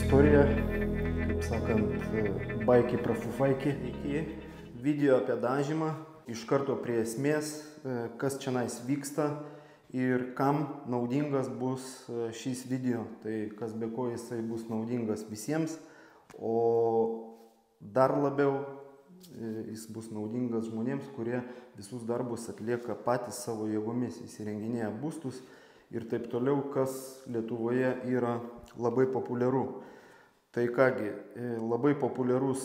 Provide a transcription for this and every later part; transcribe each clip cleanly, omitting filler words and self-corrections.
istorija, kaip sakant, baiki prafufaiki. Iki video apie dažymą, iš karto prie esmės, kas čionais vyksta ir kam naudingas bus šis video. Tai kas be ko jisai bus naudingas visiems, o dar labiau jis bus naudingas žmonėms, kurie visus darbus atlieka patys savo jėgomis, įsirenginėja būstus ir taip toliau, kas Lietuvoje yra labai populiaru. Tai kągi, labai populiarus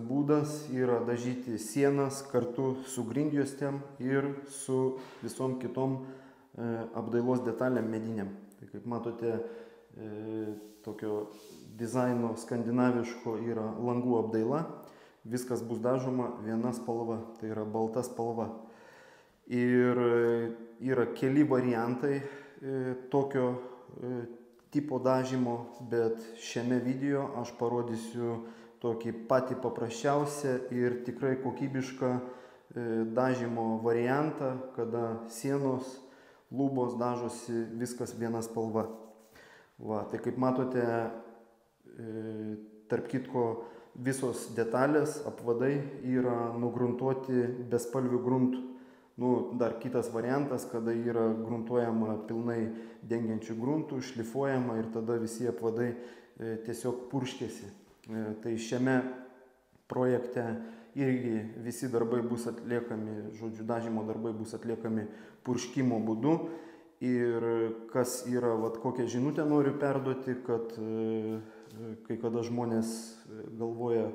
būdas yra dažyti sienas kartu su grindjuostėm ir su visom kitom apdailos detalėm mediniam. Tai kaip matote, tokio dizaino skandinaviško yra langų apdaila. Viskas bus dažoma viena spalva, tai yra balta spalva. Ir yra keli variantai tokio tipo dažymo, bet šiame video aš parodysiu tokį patį paprasčiausią ir tikrai kokybišką dažymo variantą, kada sienos, lubos dažosi viskas viena spalva. Va, tai kaip matote, tarp kitko, visos detalės, apvadai yra nugruntuoti bespalvių gruntų. Dar kitas variantas, kada yra gruntuojama pilnai dengiančių gruntų, šlifuojama ir tada visi apvadai tiesiog purškėsi. Tai šiame projekte irgi visi darbai bus atliekami, dažymo darbai bus atliekami purškimo būdu. Ir kas yra, kokią žinutę noriu perduoti, kad kai kada žmonės galvoja,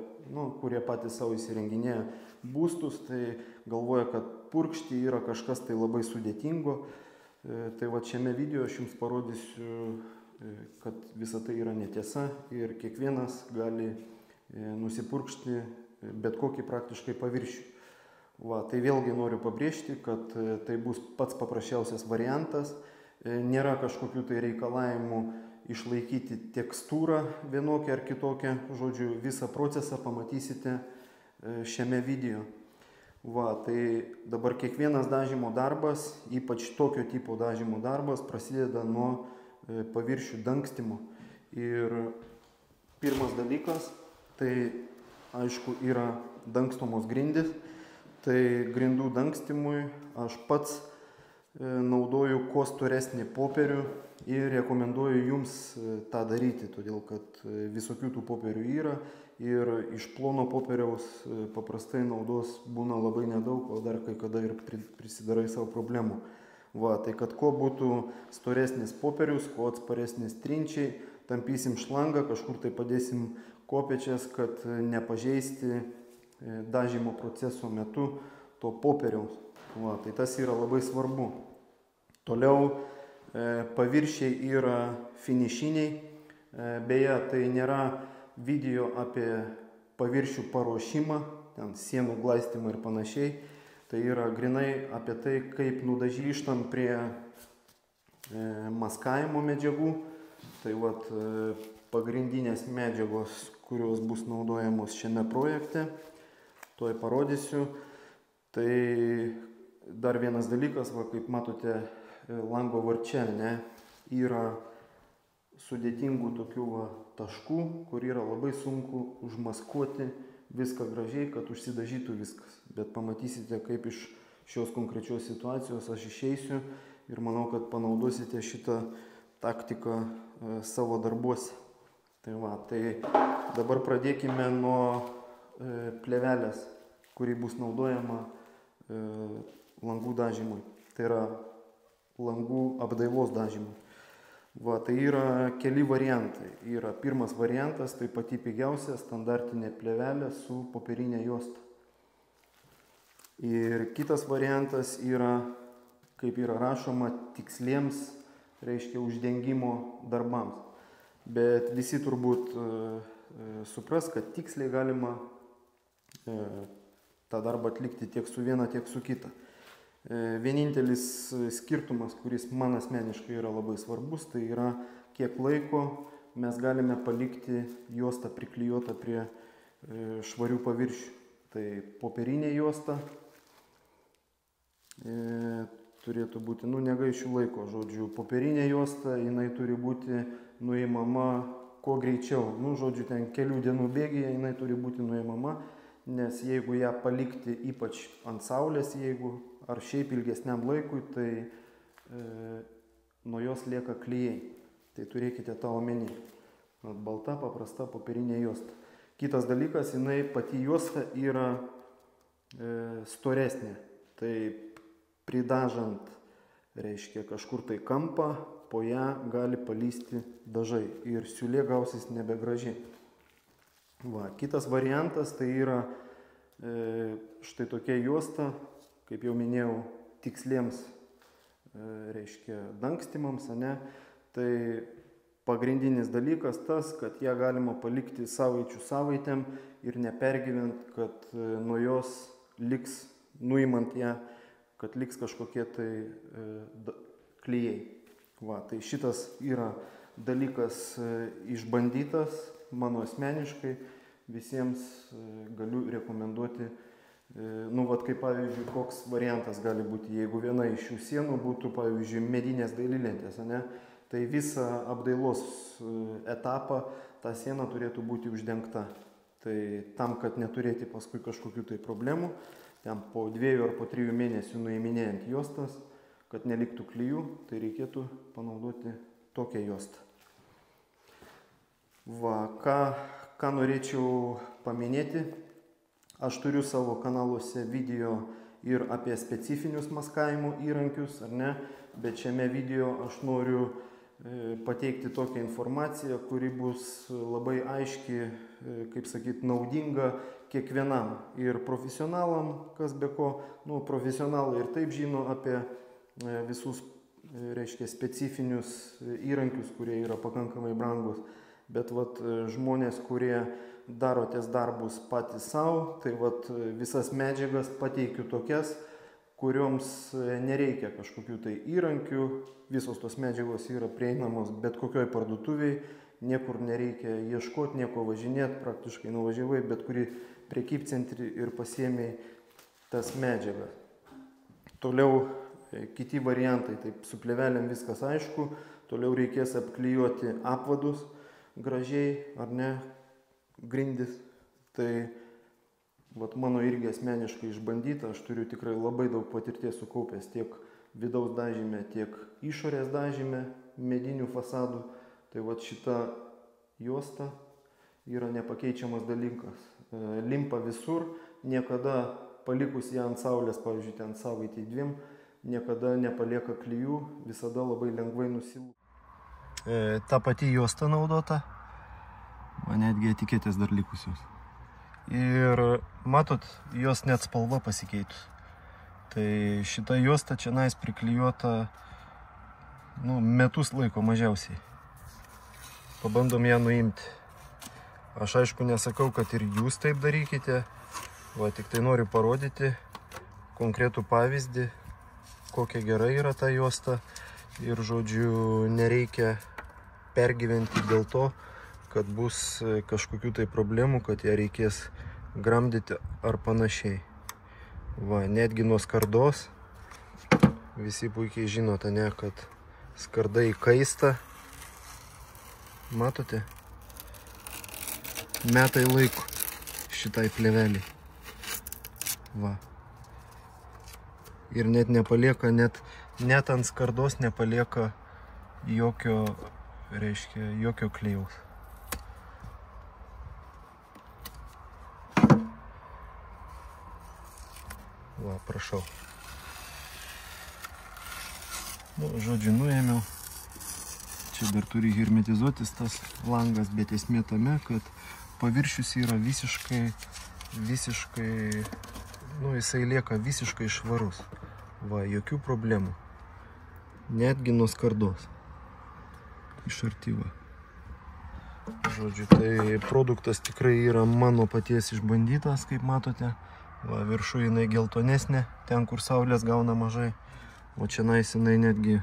kurie patys savo įsirenginėja būstus, tai galvoja, kad purkšti yra kažkas tai labai sudėtingo. Tai šiame video aš jums parodysiu, kad visa tai yra netiesa ir kiekvienas gali nusipurkšti bet kokį praktiškai paviršių. Tai vėlgi noriu pabrėžti, kad tai bus pats paprasčiausias variantas. Nėra kažkokių tai reikalavimų išlaikyti tekstūrą vienokią ar kitokią. Žodžiu, visą procesą pamatysite šiame video. Tai dabar kiekvienas dažymo darbas, ypač tokio tipo dažymo darbas, prasideda nuo paviršių dangstymo. Ir pirmas dalykas, tai aišku yra dangstomos grindys. Tai grindų dangstymui aš pats naudoju kuo storesnį popierių ir rekomenduoju jums tą daryti, todėl kad visokių tų popierių yra ir iš plono popieriaus paprastai naudos būna labai nedaug, o dar kai kada ir prisidarai savo problemų. Tai kad kuo būtų storesnis popierius, kuo atsparesnis trinčiai, tampysim šlangą, kažkur tai padėsim kopėčias, kad nepažeisti dažymo proceso metu to popieriaus. Tai tas yra labai svarbu. Toliau paviršiai yra finišiniai. Beje, tai nėra video apie paviršių paruošimą, ten sienų glaistymą ir panašiai. Tai yra grinai apie tai, kaip nudažyštam prie maskavimo medžiagų. Tai pagrindinės medžiagos, kurios bus naudojamos šiame projekte. Tuoj parodysiu. Tai dar vienas dalykas, kaip matote, lango varče yra sudėtingų tokių taškų, kur yra labai sunku užmaskuoti viską gražiai, kad užsidažytų viskas. Bet pamatysite, kaip iš šios konkrečios situacijos aš išeisiu ir manau, kad panaudosite šitą taktiką savo darbuose. Tai dabar pradėkime nuo plėvelės, kuri bus naudojama langų dažymui. Tai yra langų apdailos dažymui. Tai yra keli variantai. Yra pirmas variantas, tai pati pigiausia standartinė plėvelė su popierinė juosta. Ir kitas variantas yra, kaip yra rašoma, tiksliems, reiškia uždengimo darbams. Bet visi turbūt supras, kad tiksliai galima tą darbą atlikti tiek su viena, tiek su kita. Vienintelis skirtumas, kuris man asmeniškai yra labai svarbus, tai yra, kiek laiko mes galime palikti juostą priklijuotą prie švarių paviršių. Tai popierinė juosta turėtų būti, negaišiu laiko, žodžiu, popierinė juosta, jinai turi būti nuimama kuo greičiau. Nu, žodžiu, ten kelių dienų bėgyje jinai turi būti nuimama, nes jeigu ją palikti ypač ant saulės, jeigu ar šiaip ilgesniam laikui, tai nuo jos lieka klijai. Tai turėkite tą omeny. Balta, paprasta popierinė juosta. Kitas dalykas, jinai pati juosta yra storesnė. Tai pridažant, reiškia, kažkur tai kampą, po ją gali palysti dažai ir siūlė gausis nebegraži. Va, kitas variantas tai yra štai tokia juosta, kaip jau minėjau, tiksliems, reiškia, dangstymams, ne? Tai pagrindinis dalykas tas, kad ją galima palikti savaičių savaitėm ir nepergyvent, kad nuo jos liks, nuimant ją, kad liks kažkokie tai klijai. Va, tai šitas yra dalykas išbandytas, mano asmeniškai, visiems galiu rekomenduoti. Nu, vat kaip pavyzdžiui, koks variantas gali būti, jeigu viena iš šių sienų būtų, pavyzdžiui, medinės dailylentės, ne? Tai visą apdailos etapą ta siena turėtų būti uždengta. Tai tam, kad neturėti paskui kažkokių tai problemų, ten po 2 ar po 3 mėnesių nuiminėjant juostas, kad neliktų klijų, tai reikėtų panaudoti tokią juostą. Va, ką norėčiau paminėti, aš turiu savo kanaluose video ir apie specifinius maskavimo įrankius, ar ne, bet šiame video aš noriu pateikti tokią informaciją, kuri bus labai aiški, kaip sakyti, naudinga kiekvienam ir profesionalam, kas be ko, nu, profesionalai ir taip žino apie visus, reiškia, specifinius įrankius, kurie yra pakankamai brangus, bet vat žmonės, kurie darotės darbus patys savo, tai vat visas medžiagas pateikiu tokias, kurioms nereikia kažkokių tai įrankių, visos tos medžiagos yra prieinamos bet kokioj parduotuviai, niekur nereikia ieškoti, nieko važinėti, praktiškai nuvažiavai, bet kurį prekybcentrį ir pasiėmei tas medžiagas. Toliau kiti variantai, taip su plėvelėm viskas aišku, toliau reikės apklijuoti apvadus gražiai, ar ne, grindis. Tai vat mano irgi asmeniškai išbandyta, aš turiu tikrai labai daug patirties sukaupęs tiek vidaus dažyme, tiek išorės dažyme medinių fasadų. Tai vat šita juosta yra nepakeičiamas dalykas. Limpa visur, niekada palikus ją ant saulės, pavyzdžiui, ten savaitį 2, niekada nepalieka klijų, visada labai lengvai nusilū. Ta pati juosta naudota, man netgi etiketės dar likusios. Ir matot, jos net spalva pasikeitus. Tai šita juosta čia nais priklijuota, nu, metus laiko mažiausiai. Pabandom ją nuimti. Aš aišku nesakau, kad ir jūs taip darykite, va, tik tai noriu parodyti konkretų pavyzdį, kokia gera yra ta juosta. Ir, žodžiu, nereikia pergyventi dėl to, kad bus kažkokių tai problemų, kad ją reikės gramdyti ar panašiai. Va, netgi nuo skardos, visi puikiai žinote, ne, kad skarda įkaista. Matote? Metai laiko šitai plėveliai. Va. Ir net nepalieka, net ant skardos nepalieka jokio, reiškia, jokio klijaus. Va, prašau. Nu, žodžiu, nuėmiau. Čia dar turi hermetizuotis tas langas, bet esmė tame, kad paviršius yra visiškai, nu, jisai lieka visiškai švarus. Va, jokių problemų. Netgi nuo skardos. Iš arti, va. Žodžiu, tai produktas tikrai yra mano paties išbandytas, kaip matote. Va, viršų jinai geltonesnė, ten kur saulės gauna mažai, o čia nais jinai netgi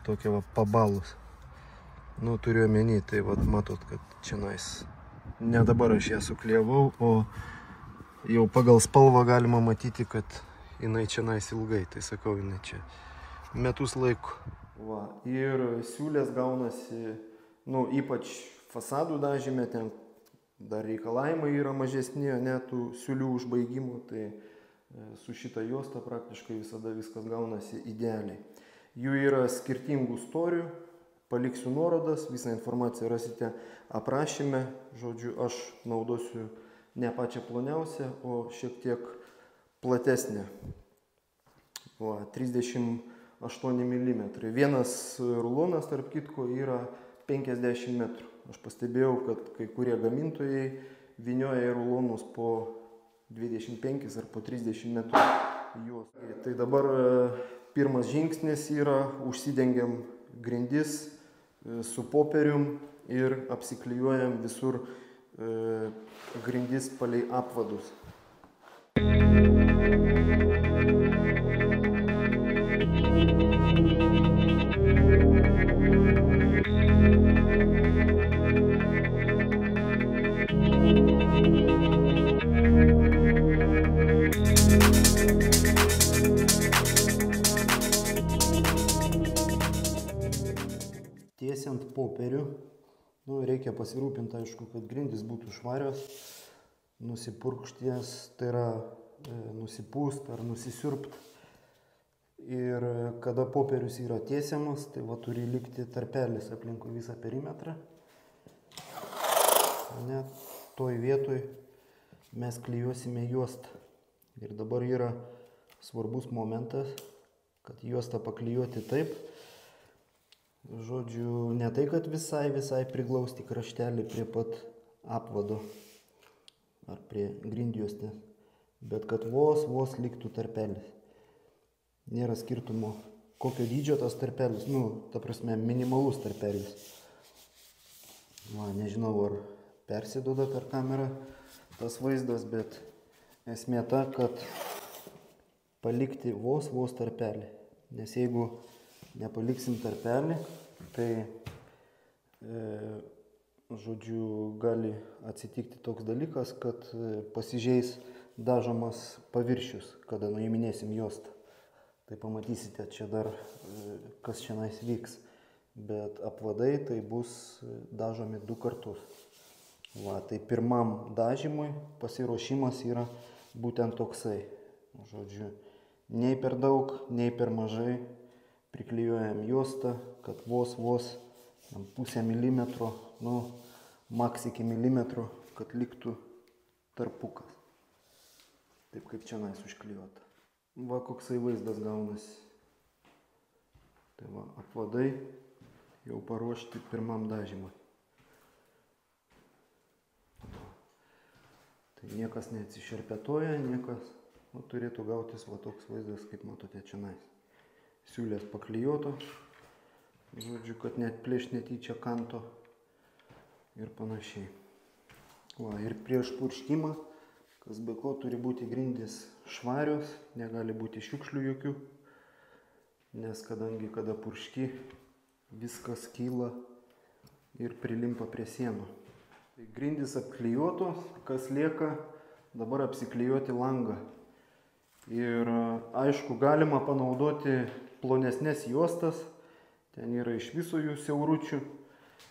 tokia va pabalus. Nu, turiu omeny, tai va, matot, kad čia nais, ne dabar aš ją suklijavau, o jau pagal spalvą galima matyti, kad jinai čia nais ilgai, tai sakau, jinai čia metus laiko. Va, ir siūlės gaunasi Nu, ypač fasadų dažyme, ten dar reikalavimai yra mažesni, tų siūlių užbaigimų, tai su šita juosta praktiškai visada viskas gaunasi idealiai. Jų yra skirtingų storių, paliksiu nuorodas, visą informaciją rasite aprašyme. Žodžiu, aš naudosiu ne pačią ploniausią, o šiek tiek platesnę. 38 mm. Vienas rulonas, tarp kitko, yra 50 metrų. Aš pastebėjau, kad kai kurie gamintojai vynioja rulonus po 25 ar po 30 metrų juos. Tai dabar pirmas žingsnis yra užsidengiam grindis su popierium ir apsiklijuojam visur grindis palei apvadus. Tiesiant popierių, reikia pasirūpinti, aišku, kad grindys būtų švarios, nusipurkšties, tai yra nusipūst ar nusisiurbt. Ir kada popierius yra tiesiamas, tai turi likti tarpelis aplinkui visą perimetrą. Toj vietoj mes klijuosime juostą. Ir dabar yra svarbus momentas, kad juostą paklijuoti taip. Žodžiu, ne tai, kad visai priglausti kraštelį prie pat apvado ar prie grindjuostės, bet kad vos liktų tarpelis. Nėra skirtumo, kokio dydžio tas tarpelis, ta prasme, minimalus tarpelis. Nežinau, ar persiduoda per kamerą tas vaizdas, bet esmė ta, kad palikti vos tarpelį. Nes jeigu nepaliksim tarpelį, tai, žodžiu, gali atsitikti toks dalykas, kad pasižeis dažomas paviršius, kada nuiminėsim juostą. Tai pamatysite čia dar, kas šiandien vyks. Bet apvadai tai bus dažomi 2 kartus. Tai pirmam dažymui pasiruošimas yra būtent toksai. Žodžiu, nei per daug, nei per mažai priklijuojam juostą, kad vos pusę milimetro, maks iki milimetro, kad liktų tarpukas. Taip kaip čia užklijuota. Koksai vaizdas gaunasi. Tai apvadai jau paruošti pirmam dažymui. Tai niekas neatsišerpetoja, niekas. Turėtų gautis toks vaizdas, kaip matote čia. Siūlės paklijuotos, žodžiu, kad net plėš netyčia kanto ir panašiai. Ir prieš purškimą, kas be ko, turi būti grindys švarios, negali būti šiukšlių jokių, nes kadangi kada purški, viskas kyla ir prilimpa prie sienų. Tai grindys apklijuotos, kas lieka, dabar apsiklijuoti langą. Ir aišku, galima panaudoti plonesnės juostas, ten yra iš viso jų siauručių,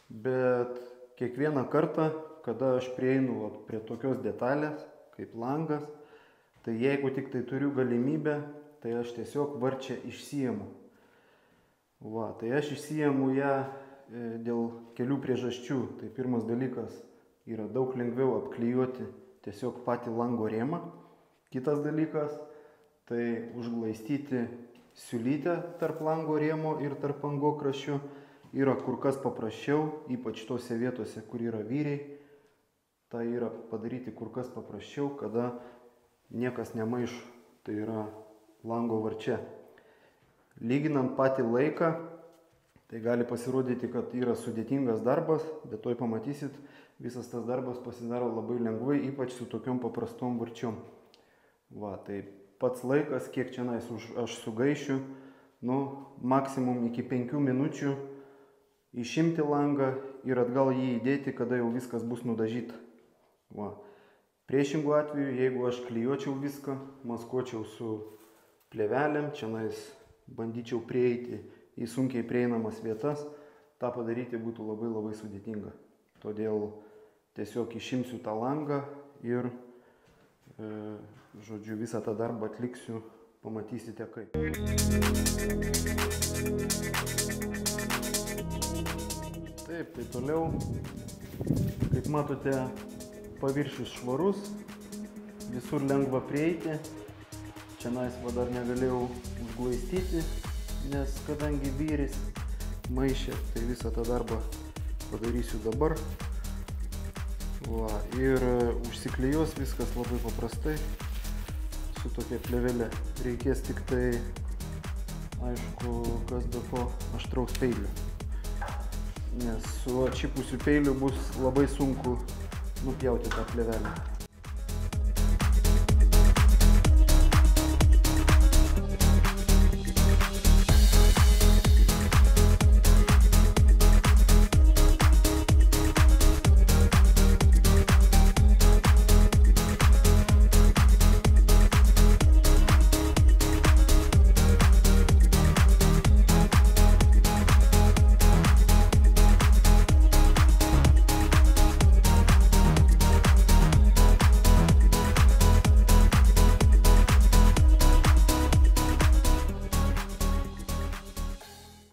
bet kiekvieną kartą, kada aš prieinu prie tokios detalės, kaip langas, tai jeigu tik tai turiu galimybę, tai aš tiesiog varčią išsiimu. Tai aš išsiimu ją dėl kelių priežasčių. Tai pirmas dalykas yra daug lengviau apklijuoti tiesiog patį lango rėmą. Kitas dalykas, tai užglaistyti siūlytę tarp lango rėmo ir tarp angokraščio yra kur kas paprasčiau, ypač tose vietose, kur yra vyriai. Tai yra padaryti kur kas paprasčiau, kada niekas nemaišo, tai yra lango varčia. Lyginant patį laiką, tai gali pasirodyti, kad yra sudėtingas darbas, bet toj pamatysit, visas tas darbas pasidaro labai lengvai, ypač su tokiom paprastom varčiom. Tai pats laikas, kiek čia aš sugaišiu, maksimum iki 5 minučių išimti langą ir atgal jį įdėti, kada jau viskas bus nudažyta. Priešingų atveju, jeigu aš klijuočiau viską, maskuočiau su plėvelėm, čia bandyčiau prieiti į sunkiai prieinamas vietas, tą padaryti būtų labai sudėtinga. Todėl tiesiog išimsiu tą langą ir, žodžiu, visą tą darbą atliksiu, pamatysite kaip. Taip, tai toliau, kaip matote, paviršius švarus, visur lengva prieiti. Čia dar negalėjau užglaistyti, nes kadangi vyris maišė, tai visą tą darbą padarysiu dabar. Va, ir užsiklijos viskas labai paprastai su tokia plėvelė. Reikės tik tai, aišku, kas be ko, aštraus peilio. Nes su atšipusiu peiliu bus labai sunku nupjauti tą plėvelę.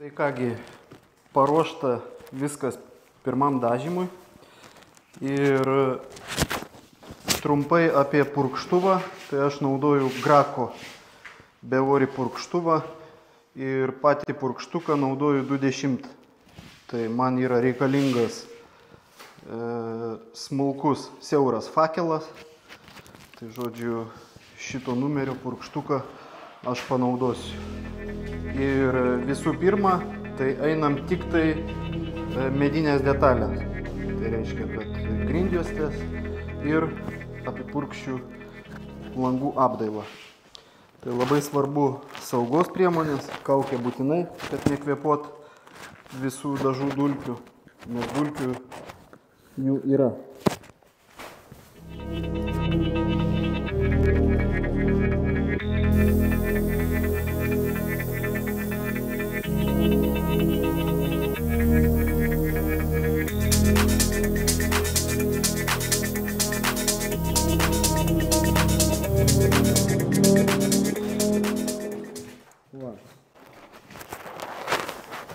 Tai kągi, paruošta viskas pirmam dažymui ir trumpai apie purkštuvą, tai aš naudoju Graco bevorį purkštuvą ir patį purkštuką naudoju 20. Tai man yra reikalingas smulkus siauras fakelas, tai žodžiu šito numerio purkštuką aš panaudosiu. Ir visų pirma, tai einam tik tai medinės detalės. Tai reiškia, kad grindjuostės ir apipurkščiu langų apdailą. Tai labai svarbu saugos priemonės, kaukė būtinai, kad nekvėpuot visų dažų dulkių, nes dulkių jų yra.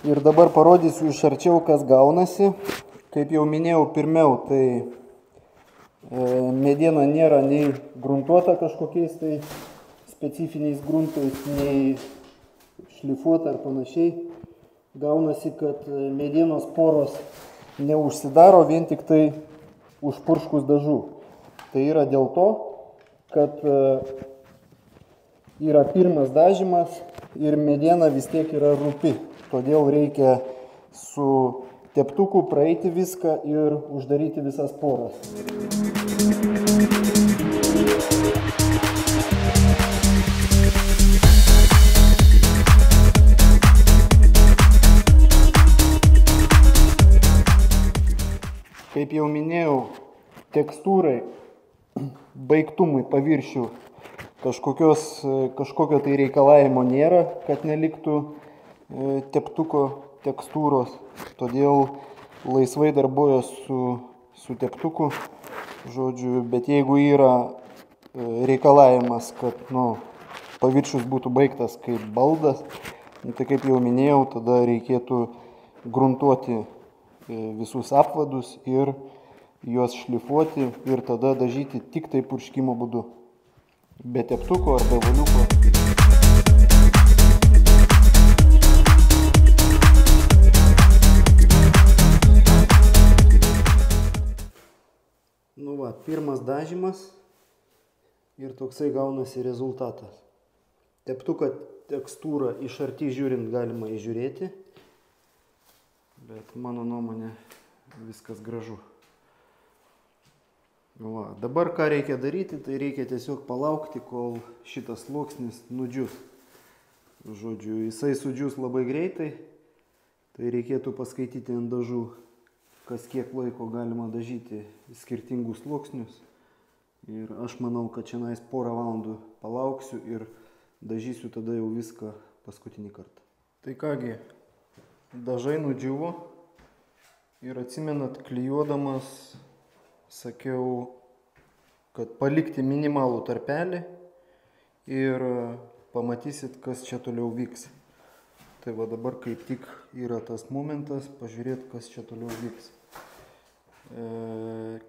Ir dabar parodysiu iš arčiau, kas gaunasi. Kaip jau minėjau pirmiau, tai mediena nėra nei gruntuota kažkokiais tai specifiniais gruntais, nei šlifuota ar panašiai. Gaunasi, kad medienos poros neužsidaro vien tik tai užpurškus dažų. Tai yra dėl to, kad yra pirmas dažymas ir mediena vis tiek yra rūpi. Todėl reikia su teptuku praeiti viską ir uždaryti visas poras. Kaip jau minėjau, tekstūrai, baigtumui paviršių kažkokio tai reikalavimo nėra, kad neliktų teptuko tekstūros, todėl laisvai darbuojas su teptuku, žodžiu, bet jeigu yra reikalavimas, kad paviršius būtų baigtas kaip baldas, tai kaip jau minėjau, tada reikėtų gruntuoti visus apvadus ir juos šlifuoti ir tada dažyti tik tai purškimo būdu, be teptuko ar be valiuko. Pirmas dažymas ir toksai gaunasi rezultatas. Teptuko tekstūrą iš arti žiūrint galima įžiūrėti, bet mano nuomonė viskas gražu. Dabar ką reikia daryti, tai reikia tiesiog palaukti, kol šitas sluoksnis nudžius. Žodžiu, jisai sudžius labai greitai, tai reikėtų paskaityti ant dažų, kas kiek laiko galima dažyti skirtingus sluoksnius. Ir aš manau, kad šiandien porą valandų palauksiu ir dažysiu tada jau viską paskutinį kartą. Tai kągi, dažai nudžiuvo, Ir atsimenat, klijuodamas sakiau, kad palikti minimalų tarpelį ir pamatysit, kas čia toliau vyks. Tai va dabar kaip tik yra tas momentas pažiūrėti, kas čia toliau vyks.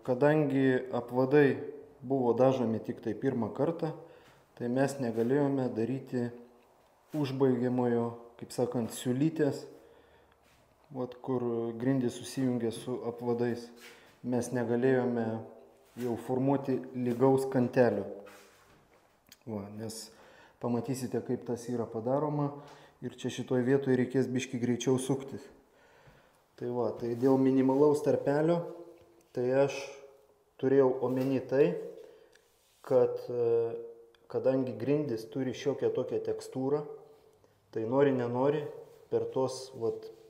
Kadangi apvadai buvo dažomi tik tai pirmą kartą, tai mes negalėjome daryti užbaigiamojo, kaip sakant, siūlytės, kur grindys susijungia su apvadais. Mes negalėjome jau formuoti lygaus kantelio. Nes pamatysite, kaip tas yra padaroma ir čia šitoj vietoje reikės biškį greičiau suktis. Tai dėl minimalaus tarpelio, tai aš turėjau omeny tai, kad kadangi grindys turi šiokią tokią tekstūrą, tai nori nenori per tos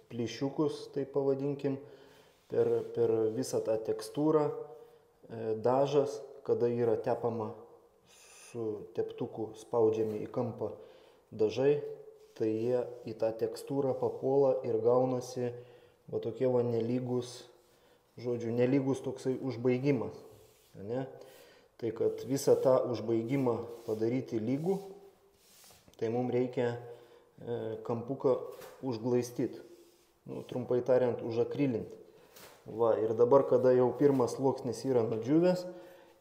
plyšiukus, tai pavadinkim, per visą tą tekstūrą dažas, kada yra tepama su teptuku spaudžiami į kampą dažai, tai jie į tą tekstūrą papuola ir gaunasi tokie nelygus, nelygus toksai užbaigimas. Ne? Tai kad visą tą užbaigimą padaryti lygų, tai mums reikia kampuką užglaistyti, trumpai tariant, užakrilinti. Ir dabar, kada jau pirmas sluoksnis yra nudžiūvęs,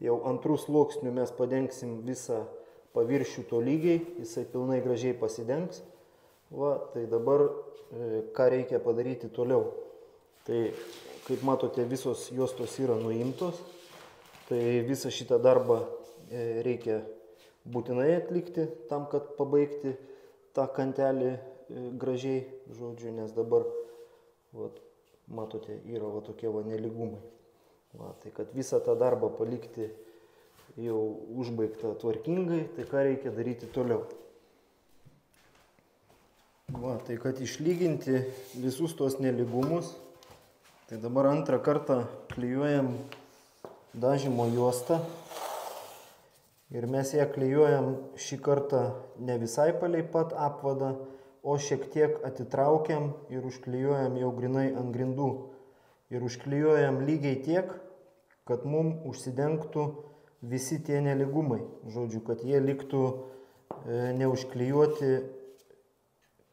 jau antrų sluoksnių mes padengsim visą paviršių tolygiai, jisai pilnai gražiai pasidengs. Tai dabar ką reikia padaryti toliau. Tai kaip matote, visos juostos yra nuimtos, tai visą šitą darbą reikia būtinai atlikti tam, kad pabaigti tą kantelį gražiai, nes dabar, matote, yra tokie nelygumai. Tai kad visą tą darbą palikti jau užbaigtą tvarkingai, tai ką reikia daryti toliau. Tai kad išlyginti visus tos nelygumus, tai dabar antrą kartą klijuojam dažymo juostą ir mes ją klijuojam šį kartą ne visai palei pat apvadą, o šiek tiek atitraukiam ir užklijuojam jau grinai ant grindų. Ir užklijuojam lygiai tiek, kad mums užsidengtų visi tie nelygumai. Kad jie liktų neužklijuoti,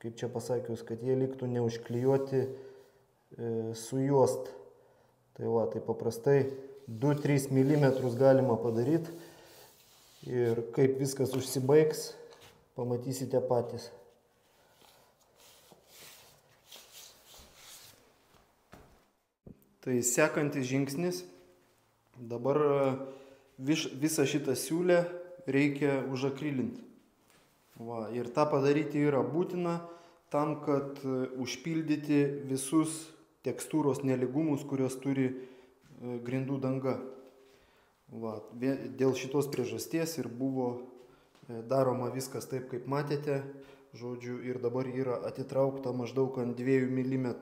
kaip čia pasakius, kad jie liktų neužklijuoti su juosta. Tai paprastai 2-3 mm galima padaryti ir kaip viskas užsibaigs, pamatysite patys. Tai sekantis žingsnis, dabar visą šitą siūlę reikia užakrilinti. Ir tą padaryti yra būtina tam, kad užpildyti visus tekstūros nelygumus, kurios turi grindų danga. Dėl šitos priežasties ir buvo daroma viskas taip, kaip matėte, ir dabar yra atitraukta maždaug ant 2 mm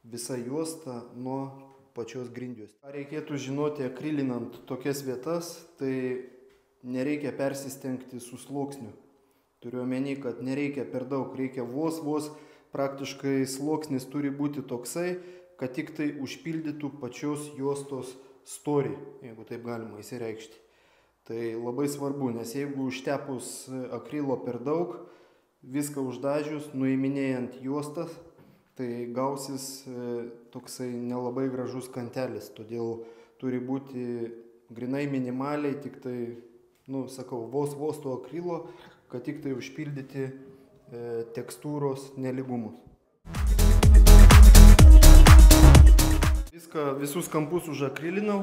visa juosta nuo pačios grindžios. Ką reikėtų žinoti akrilinant tokias vietas, tai nereikia persistengti su sluoksniu. Turiu omeny, kad nereikia per daug, reikia vos praktiškai sluoksnis turi būti toksai, kad tik tai užpildytų pačios juostos storį, jeigu taip galima įsireikšti. Tai labai svarbu, nes jeigu užtepus akrilo per daug, viską uždažius, nuiminėjant juostas, tai gausis toksai nelabai gražus kantelis. Todėl turi būti grinai minimaliai, tik tai, vos to akrilo, kad tik tai užpildyti tekstūros nelygumus. Visus kampus užakrilinau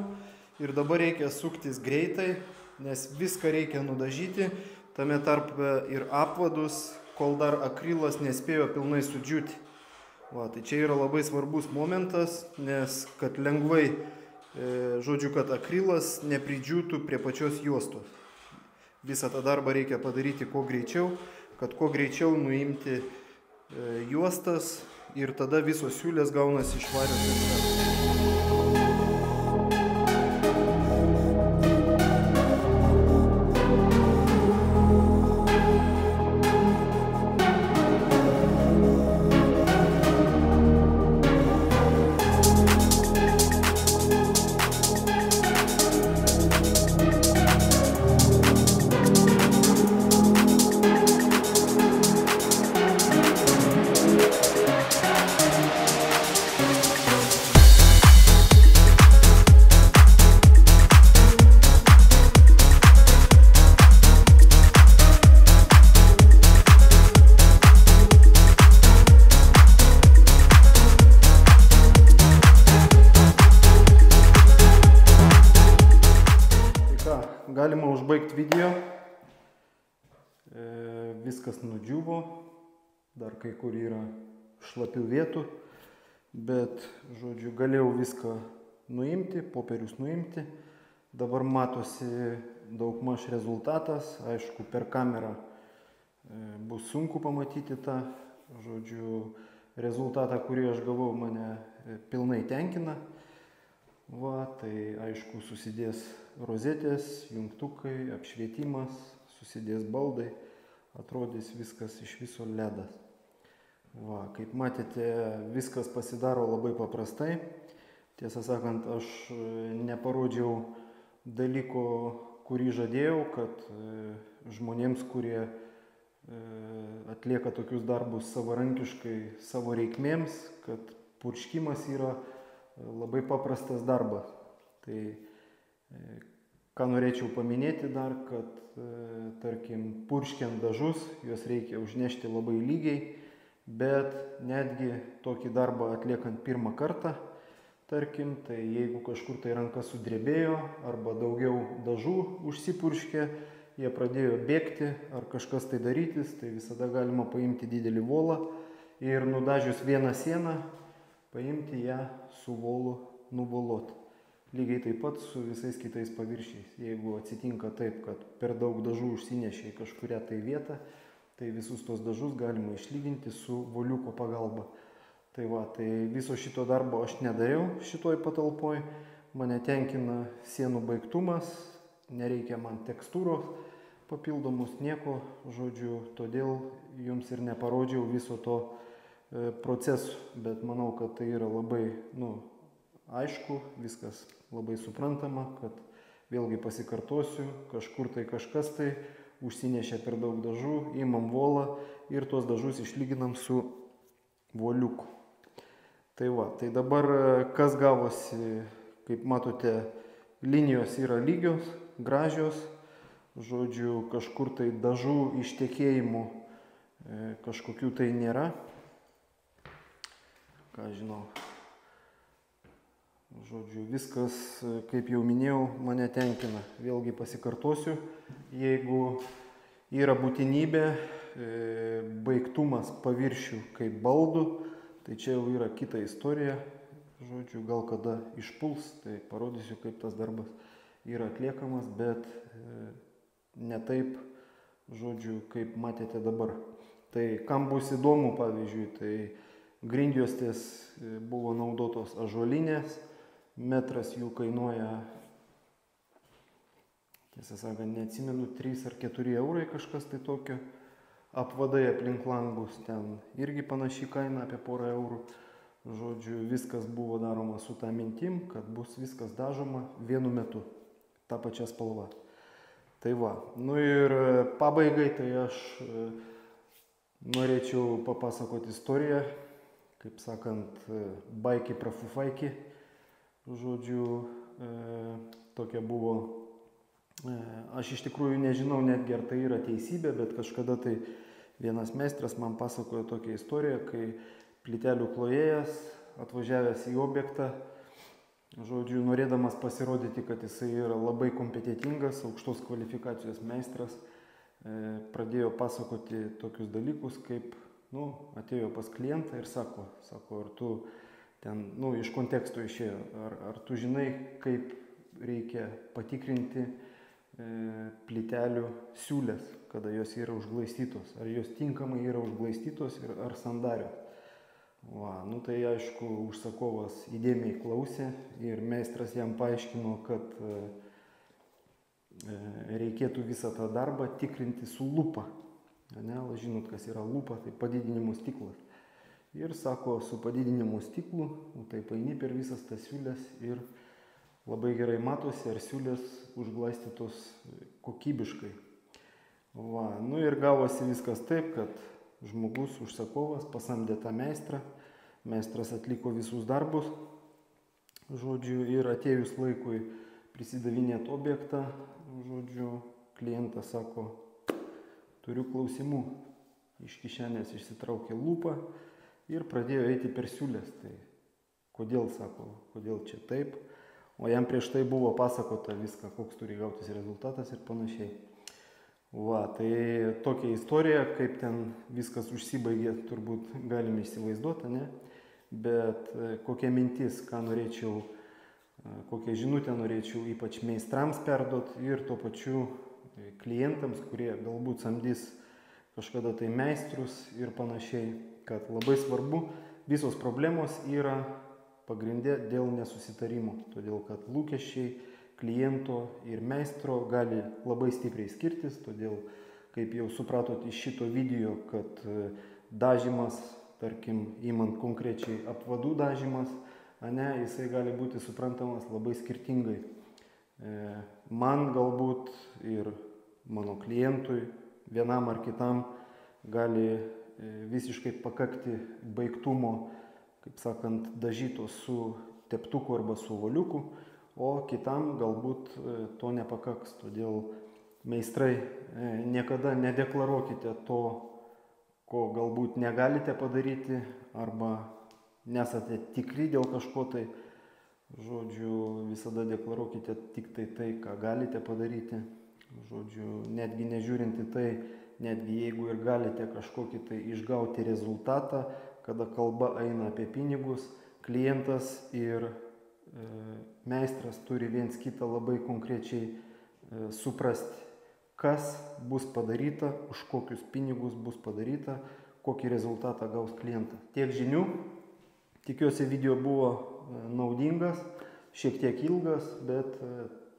ir dabar reikia suktis greitai, nes viską reikia nudažyti, tame tarpe ir apvadus, kol dar akrilas nespėjo pilnai sudžiūti. Tai čia yra labai svarbus momentas, nes kad lengvai, kad akrilas nepridžiūtų prie pačios juostos. Visą tą darbą reikia padaryti kuo greičiau, kad kuo greičiau nuimti juostas ir tada visos siūlės gaunasi švarios. padaryti video. Viskas nudžiuvo, dar kai kur yra šlapių vietų, bet, žodžiu, galėjau viską nuimti, popierius nuimti. Dabar matosi daugmaž rezultatas, aišku, per kamerą bus sunku pamatyti tą, žodžiu, rezultatą, kurį aš gavau, mane pilnai tenkina. Va, tai aišku, susidės rozetės, jungtukai, apšvietimas, susidės baldai, atrodys viskas iš viso ledas. Va, kaip matėte, viskas pasidaro labai paprastai. Tiesą sakant, aš neparodžiau dalyko, kurį žadėjau, kad žmonėms, kurie atlieka tokius darbus savarankiškai savo reikmėms, kad purškimas yra labai paprastas darbas. Tai ką norėčiau paminėti dar, kad tarkim purškiant dažus, juos reikia užnešti labai lygiai, bet netgi tokį darbą atliekant pirmą kartą, tarkim, tai jeigu kažkur tai ranka sudrebėjo arba daugiau dažų užsipurškė, jie pradėjo bėgti ar kažkas tai darytis, tai visada galima paimti didelį volą ir nudažius vieną sieną, paimti ją su volu nuvoloti. Lygiai taip pat su visais kitais paviršiais. Jeigu atsitinka taip, kad per daug dažų užsinešė į kažkurią tai vietą, tai visus tos dažus galima išlyginti su voliuko pagalba. Tai va, tai viso šito darbo aš nedariau šitoj patalpoj. Mane tenkina sienų baigtumas, nereikia man tekstūros papildomus, nieko, žodžiu, todėl jums ir neparodžiau viso to proceso, bet manau, kad tai yra labai, aišku, viskas labai suprantama, kad vėlgi pasikartosiu, kažkur tai kažkas tai užsinešė per daug dažų, imam volą ir tuos dažus išlyginam su voliuku. Tai va, tai dabar kas gavosi, kaip matote, linijos yra lygios, gražios, žodžiu, kažkur tai dažų ištekėjimų kažkokių tai nėra. Ką žinau, žodžiu, viskas, kaip jau minėjau, mane tenkina. Vėlgi pasikartosiu, jeigu yra būtinybė, baigtumas paviršių kaip baldų, tai čia jau yra kita istorija. Žodžiu, gal kada išpuls, tai parodysiu, kaip tas darbas yra atliekamas, bet ne taip, žodžiu, kaip matėte dabar. Tai kam bus įdomu, pavyzdžiui, tai grindjuostės buvo naudotos ąžuolinės, metras jų kainuoja, tiesą sakant, neatsimenu, 3 ar 4 eurai kažkas tai tokio. Apvadai aplink langus, ten irgi panaši kaina, apie porą eurų. Žodžiu, viskas buvo daroma su tą mintim, kad bus viskas dažoma vienu metu, tą pačią spalvą. Tai va, ir pabaigai, tai aš norėčiau papasakoti istoriją, kaip sakant, baiki prafufaiki. Žodžiu, tokia buvo, aš iš tikrųjų nežinau netgi, ar tai yra teisybė, bet kažkada tai vienas meistras man pasakojo tokią istoriją, kai plytelių klojėjas, atvažiavęs į objektą, žodžiu, norėdamas pasirodyti, kad jisai yra labai kompetitingas, aukštos kvalifikacijos meistras, pradėjo pasakoti tokius dalykus, kaip, atėjo pas klientą ir sako, ar tu ten, iš konteksto išėjo, ar tu žinai, kaip reikia patikrinti plytelių siūlės, kada jos yra užglaistytos, ar jos tinkamai yra užglaistytos ir ar sandarios. Va, tai aišku, užsakovas įdėmiai klausė ir meistras jam paaiškino, kad reikėtų visą tą darbą tikrinti su lupa. Žinot, kas yra lupa, tai padidinimo stiklas. Ir sako, su padidinimo stiklu, tai paini per visas tas siūlės ir labai gerai matosi, ar siūlės užglaistytos kokybiškai. Va, ir gavosi viskas taip, kad žmogus, užsakovas, pasamdė tą meistrą, meistras atliko visus darbus, žodžiu, ir atėjus laikui prisidavinėti objektą, žodžiu, klientas sako, turiu klausimų, iš kišenės išsitraukė lupą ir pradėjo eiti per siūlės. Tai kodėl, sako, kodėl čia taip? o jam prieš tai buvo pasakota viską, koks turi gautis rezultatas ir panašiai. Va, tai tokia istorija, kaip ten viskas užsibaigė, turbūt galime įsivaizduoti, ne? Bet kokia mintis, ką norėčiau, kokią žinutę norėčiau ypač meistrams perduot ir tuo pačiu klientams, kurie galbūt samdys kažkada tai meistrus ir panašiai, kad labai svarbu, visos problemos yra pagrindė dėl nesusitarimo, todėl kad lūkesčiai kliento ir meistro gali labai stipriai skirtis, todėl, kaip jau supratot iš šito video, kad dažymas, tarkim, imant konkrečiai apvadų dažymas, jisai gali būti suprantamas labai skirtingai. Man galbūt ir mano klientui, vienam ar kitam, gali visiškai pakakti baigtumo, kaip sakant, dažyto su teptuku arba su voliuku, o kitam galbūt to nepakaks. Todėl meistrai, niekada nedeklaruokite to, ko galbūt negalite padaryti arba nesate tikri dėl kažko tai. Žodžiu, visada deklaruokite tik tai, ką galite padaryti. Žodžiu, netgi nežiūrinti tai, netgi jeigu ir galite kažkokį tai išgauti rezultatą, kada kalba eina apie pinigus, klientas ir meistras turi viens kitą labai konkrečiai suprasti, kas bus padaryta, už kokius pinigus bus padaryta, kokį rezultatą gaus klientas. Tiek žinių, tikiuosi video buvo naudingas, šiek tiek ilgas, bet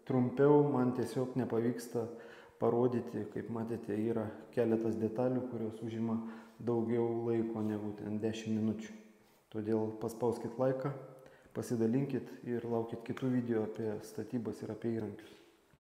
trumpiau man tiesiog nepavyksta parodyti, kaip matėte, yra keletas detalių, kurios užima daugiau laiko negu 10 minučių. Todėl paspauskit laiką, pasidalinkit ir laukit kitų video apie statybas ir apie įrankius.